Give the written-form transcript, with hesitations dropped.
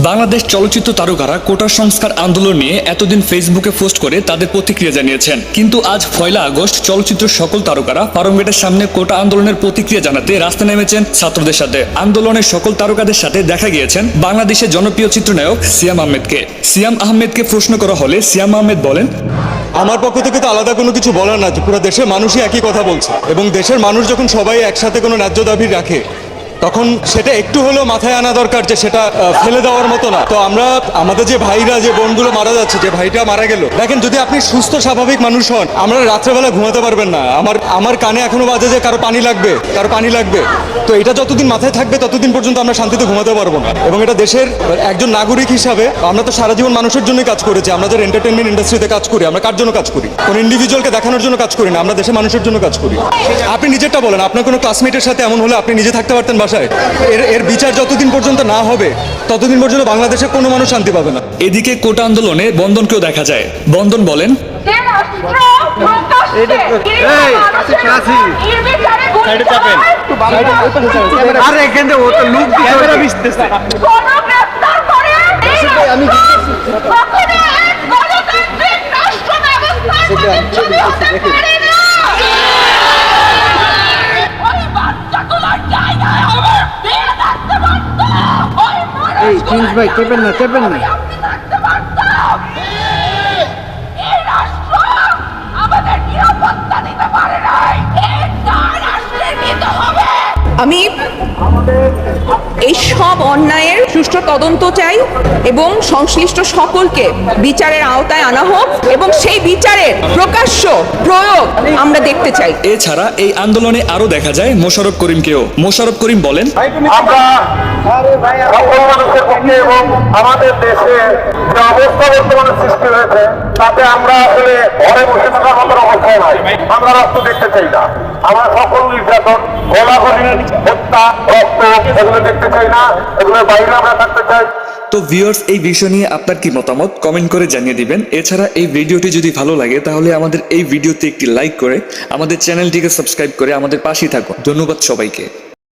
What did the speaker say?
বাংলাদেশ চলচ্চিত্র তারকারা কোটা সংস্কার আন্দোলন নিয়ে এতদিন ফেসবুকে পোস্ট করে তাদের প্রতিক্রিয়া জানিয়েছেন, কিন্তু আজ 1 আগস্ট চলচ্চিত্রের সকল তারকারা ফার্মগেটের সামনে কোটা আন্দোলনের প্রতিক্রিয়া জানাতে রাস্তায় নেমেছেন ছাত্রদের সাথে। আন্দোলনের সকল তারকাদের সাথে দেখা গিয়েছেন বাংলাদেশের জনপ্রিয় চিত্রনায়ক সিয়াম আহমেদকে। সিয়াম আহমেদকে প্রশ্ন করা হলে সিয়াম আহমেদ বলেন, আমার পক্ষ থেকে তো আলাদা কোনো কিছু বলার না, পুরো দেশের মানুষই একই কথা বলছে এবং দেশের মানুষ যখন সবাই একসাথে কোনো ন্যায্য দাবি রাখে তখন সেটা একটু হলেও মাথায় আনা দরকার যে সেটা ফেলে দেওয়ার মতো না। তো আমরা আমাদের যে ভাইরা যে বোনগুলো মারা যাচ্ছে, যে ভাইটা মারা গেল, দেখেন যদি আপনি সুস্থ স্বাভাবিক মানুষ হন, আমরা রাত্রেবেলা ঘুমাতে পারবেন না। আমার কানে এখনো বাজে যে কারো পানি লাগবে, কারো পানি লাগবে। তো এটা যতদিন মাথায় থাকবে ততদিন পর্যন্ত আমরা শান্তিতে ঘুমাতে পারবো না। এবং এটা দেশের একজন নাগরিক হিসাবে আমরা তো সারা জীবন মানুষের জন্যই কাজ করেছি। আমরা যারা এন্টারটেনমেন্ট ইন্ডাস্ট্রিতে কাজ করি, আমরা কার জন্য কাজ করি? কোন ইন্ডিভিজুয়ালকে দেখানোর জন্য কাজ করি না, আমরা দেশের মানুষের জন্য কাজ করি। আপনি নিজেরটা বলেন, আপনার কোনো ক্লাসমেটের সাথে এমন হলে আপনি নিজে থাকতে পারতেন বাসায়? এর বিচার যতদিন পর্যন্ত না হবে ততদিন পর্যন্ত বাংলাদেশে কোনো মানুষ শান্তি পাবে না। এদিকে কোটা আন্দোলনে বন্দনকেও দেখা যায়। বন্দন বলেন, ভাই চেপেন না, চেপেন না। আমি এই সব অন্যায়ের সুষ্ঠু তদন্ত চাই এবং সংশ্লিষ্ট সকলকে বিচারের আওতায় আনা হোক এবং সেই বিচারের প্রকাশ্য প্রয়োগ আমরা দেখতে চাই। এছাড়া এই আন্দোলনে আরো দেখা যায় মোশাররফ করিমকেও। মোশাররফ করিম বলেন, আমরা সকল মানুষের পক্ষে এবং আমাদের দেশে যে অবস্থা বর্তমানে সৃষ্টি হয়েছে তাতে আমরা আসলে ঘরে বসে থাকার মতো অবস্থায় নাই। আমরা রাষ্ট্র দেখতে চাই না, আমরা সকল নির্যাতন, গোলাগুলি, হত্যা, রক্ত এগুলো দেখতে চাই না, এগুলোর বাইরে আমরা থাকতে চাই। তো ভিউয়ার্স, এই বিষয় নিয়ে আপনার কি মতামত কমেন্ট করে জানিয়ে দিবেন। এছাড়া এই ভিডিওটি যদি ভালো লাগে তাহলে আমাদের এই ভিডিওতে একটি লাইক করে আমাদের চ্যানেলটিকে সাবস্ক্রাইব করে আমাদের পাশেই থাকুন। ধন্যবাদ সবাইকে।